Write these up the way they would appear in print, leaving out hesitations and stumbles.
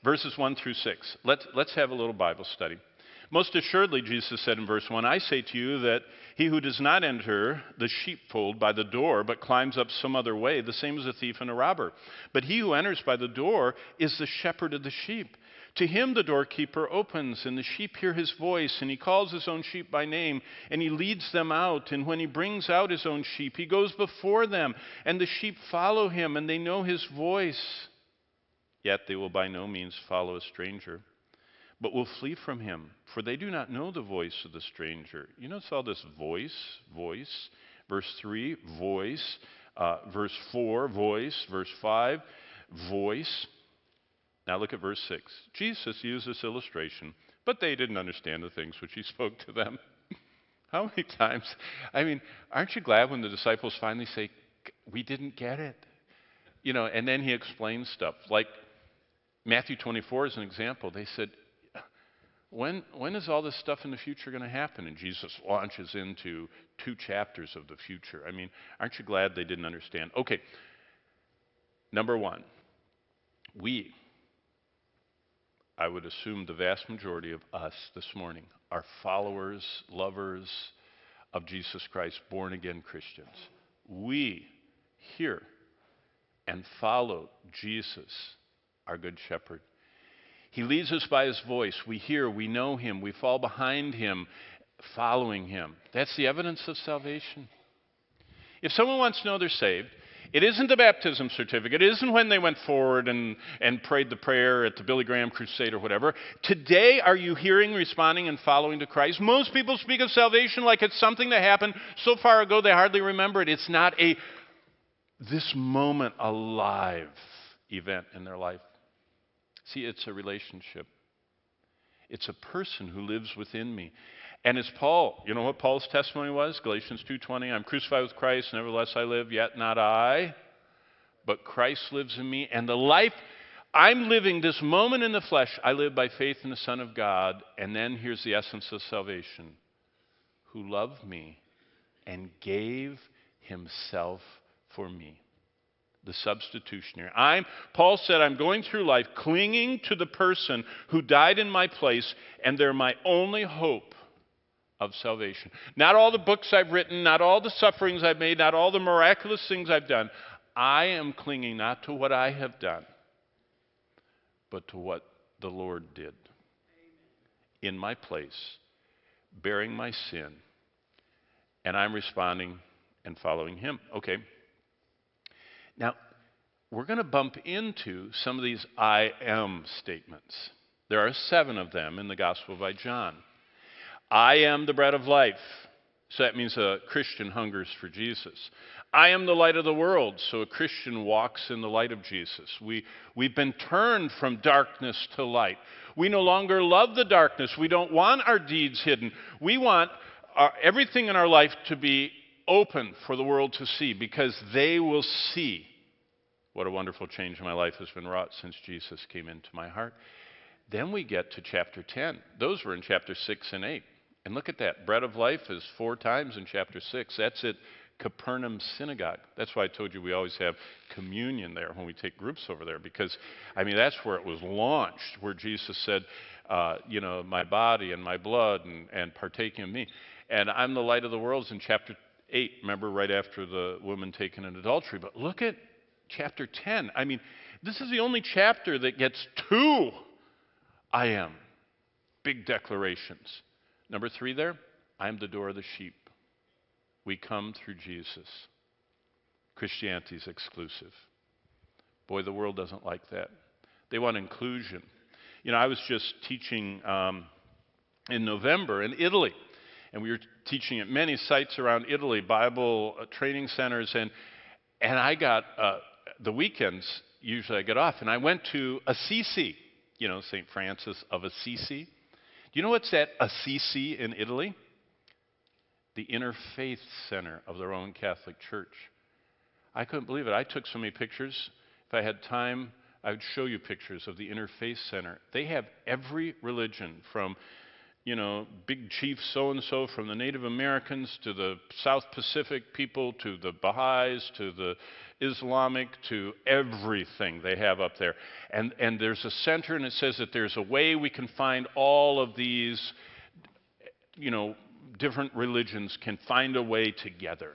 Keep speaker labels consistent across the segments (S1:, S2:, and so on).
S1: verses 1 through 6. Let's have a little Bible study. Most assuredly, Jesus said in verse 1, I say to you that he who does not enter the sheepfold by the door, but climbs up some other way, the same is a thief and a robber. But he who enters by the door is the shepherd of the sheep. To him the doorkeeper opens, and the sheep hear his voice, and he calls his own sheep by name, and he leads them out. And when he brings out his own sheep, he goes before them, and the sheep follow him, and they know his voice. Yet they will by no means follow a stranger, but will flee from him, for they do not know the voice of the stranger. You notice all this voice. Verse 3, voice. Verse 4, voice. Verse 5, voice. Now look at verse 6. Jesus used this illustration, but they didn't understand the things which he spoke to them. How many times? I mean, aren't you glad when the disciples finally say, we didn't get it? You know, and then he explains stuff. Like Matthew 24 is an example. They said, when is all this stuff in the future going to happen? And Jesus launches into 2 chapters of the future. I mean, aren't you glad they didn't understand? Okay, number 1, I would assume the vast majority of us this morning are followers, lovers of Jesus Christ, born-again Christians. We hear and follow Jesus, our good shepherd. He leads us by his voice. We hear, we know him, we fall behind him, following him. That's the evidence of salvation. If someone wants to know they're saved, it isn't the baptism certificate. It isn't when they went forward and prayed the prayer at the Billy Graham crusade or whatever. Today, are you hearing, responding, and following to Christ? Most people speak of salvation like it's something that happened so far ago they hardly remember it. It's not a this moment alive event in their life. See, it's a relationship. It's a person who lives within me. And as Paul, you know what Paul's testimony was? Galatians 2:20, I'm crucified with Christ, nevertheless I live, yet not I, but Christ lives in me. And the life I'm living this moment in the flesh, I live by faith in the Son of God. And then here's the essence of salvation, who loved me and gave himself for me. The substitutionary. Paul said, I'm going through life clinging to the person who died in my place, and they're my only hope of salvation. Not all the books I've written, not all the sufferings I've made, not all the miraculous things I've done. I am clinging not to what I have done, but to what the Lord did in my place, bearing my sin, and I'm responding and following him. Okay. Now, we're going to bump into some of these I am statements. There are 7 of them in the Gospel by John. I am the bread of life. So that means a Christian hungers for Jesus. I am the light of the world. So a Christian walks in the light of Jesus. We've been turned from darkness to light. We no longer love the darkness. We don't want our deeds hidden. We want everything in our life to be open for the world to see, because they will see what a wonderful change in my life has been wrought since Jesus came into my heart. Then we get to chapter 10. Those were in chapter 6 and 8. And look at that. Bread of life is 4 times in chapter 6. That's at Capernaum Synagogue. That's why I told you we always have communion there when we take groups over there, because, I mean, that's where it was launched, where Jesus said, my body and my blood and partaking of me. And I'm the light of the world is in chapter 8, remember, right after the woman taken in adultery. But look at chapter 10. I mean, this is the only chapter that gets 2 I am. Big declarations. Number 3 there, I am the door of the sheep. We come through Jesus. Christianity is exclusive. Boy, the world doesn't like that. They want inclusion. You know, I was just teaching in November in Italy. And we were teaching at many sites around Italy, Bible training centers. And I got, the weekends, usually I get off. And I went to Assisi, St. Francis of Assisi. Do you know what's at Assisi in Italy? The Interfaith Center of the Roman Catholic Church. I couldn't believe it. I took so many pictures. If I had time, I would show you pictures of the Interfaith Center. They have every religion, from big chief so-and-so from the Native Americans to the South Pacific people to the Baha'is to the Islamic to everything they have up there. And there's a center, and it says that there's a way we can find all of these, different religions can find a way together.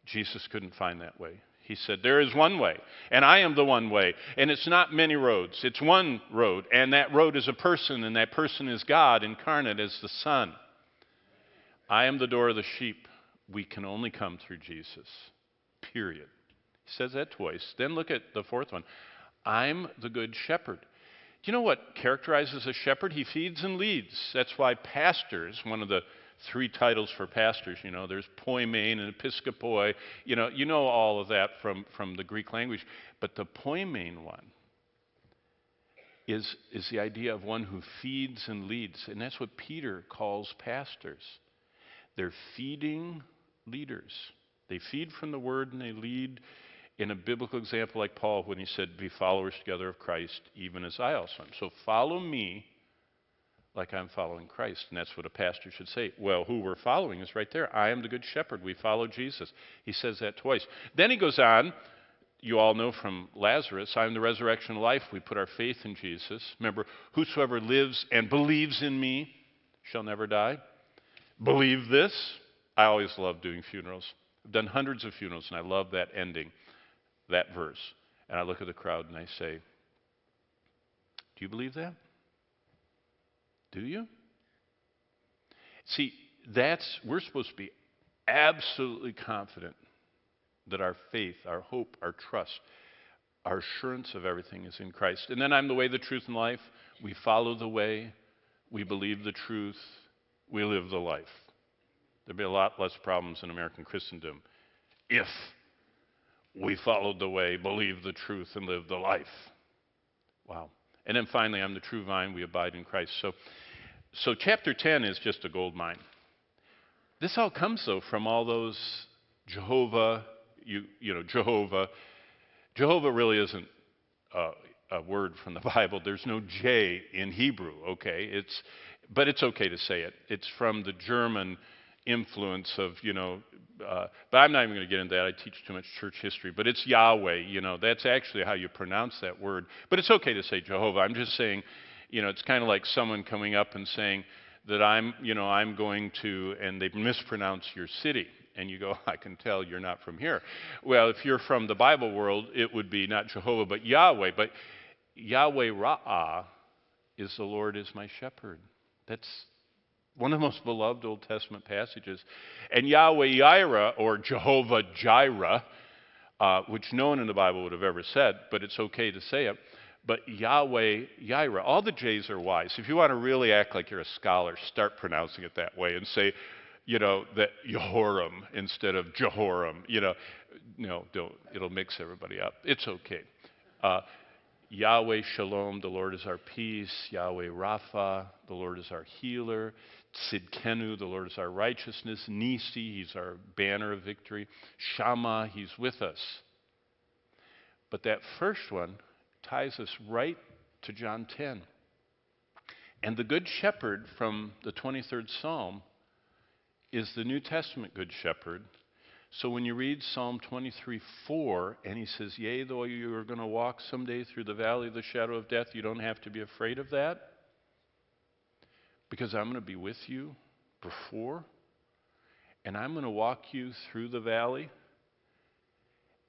S1: Jesus couldn't find that way. He said, there is one way, and I am the one way. And it's not many roads. It's one road, and that road is a person, and that person is God incarnate as the Son. I am the door of the sheep. We can only come through Jesus, period. He says that twice. Then look at the fourth one. I'm the good shepherd. Do you know what characterizes a shepherd? He feeds and leads. That's why pastors, one of the 3 titles for pastors, there's poimen and episkopoi, you know all of that from the Greek language. But the poimen one is the idea of one who feeds and leads. And that's what Peter calls pastors. They're feeding leaders. They feed from the word and they lead in a biblical example like Paul when he said, be followers together of Christ, even as I also am. So follow me like I'm following Christ. And that's what a pastor should say. Well, who we're following is right there. I am the good shepherd. We follow Jesus. He says that twice. Then he goes on, you all know from Lazarus, I am the resurrection and life. We put our faith in Jesus. Remember, whosoever lives and believes in me shall never die. Believe this. I always love doing funerals. I've done hundreds of funerals, and I love that ending, that verse. And I look at the crowd and I say, do you believe that? Do you? See, we're supposed to be absolutely confident that our faith, our hope, our trust, our assurance of everything is in Christ. And then I'm the way, the truth, and life. We follow the way. We believe the truth. We live the life. There'd be a lot less problems in American Christendom if we followed the way, believed the truth, and lived the life. Wow. And then finally, I'm the true vine. We abide in Christ. So chapter 10 is just a gold mine. This all comes, though, from all those Jehovah. Jehovah really isn't a word from the Bible. There's no J in Hebrew, okay? But it's okay to say it. It's from the German influence of, but I'm not even going to get into that. I teach too much church history. But it's Yahweh, that's actually how you pronounce that word. But it's okay to say Jehovah. I'm just saying, it's kind of like someone coming up and saying that I'm going to, and they mispronounce your city. And you go, I can tell you're not from here. Well, if you're from the Bible world, it would be not Jehovah, but Yahweh. But Yahweh Ra'ah is the Lord is my shepherd. That's one of the most beloved Old Testament passages. And Yahweh Yireh, or Jehovah Jireh, which no one in the Bible would have ever said, but it's okay to say it. But Yahweh Yireh, all the J's are Y's. If you want to really act like you're a scholar, start pronouncing it that way and say, that Yehoram instead of Jehoram. No, don't. It'll mix everybody up. It's okay. Yahweh Shalom, the Lord is our peace. Yahweh Rapha, the Lord is our healer. Tzidkenu, the Lord is our righteousness. Nisi, he's our banner of victory. Shammah, he's with us. But that first one ties us right to John 10. And the Good Shepherd from the 23rd Psalm is the New Testament Good Shepherd. So when you read Psalm 23:4, and he says, yea, though you are going to walk someday through the valley of the shadow of death, you don't have to be afraid of that, because I'm going to be with you before, and I'm going to walk you through the valley,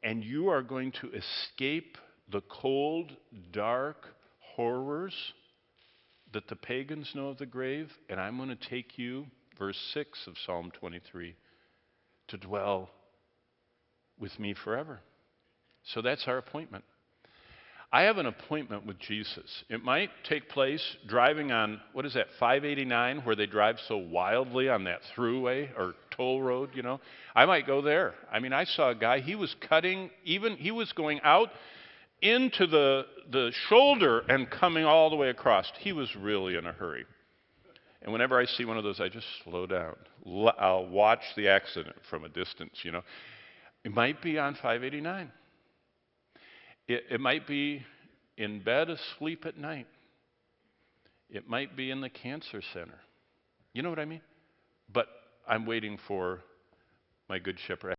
S1: and you are going to escape the cold, dark horrors that the pagans know of the grave, and I'm going to take you, verse 6 of Psalm 23, to dwell with me forever. So that's our appointment. I have an appointment with Jesus. It might take place driving on, 589, where they drive so wildly on that throughway or toll road, I might go there. I saw a guy, he was going out into the shoulder and coming all the way across. He was really in a hurry. And whenever I see one of those, I just slow down. I'll watch the accident from a distance, It might be on 589. It might be in bed asleep at night. It might be in the cancer center. You know what I mean? But I'm waiting for my good shepherd.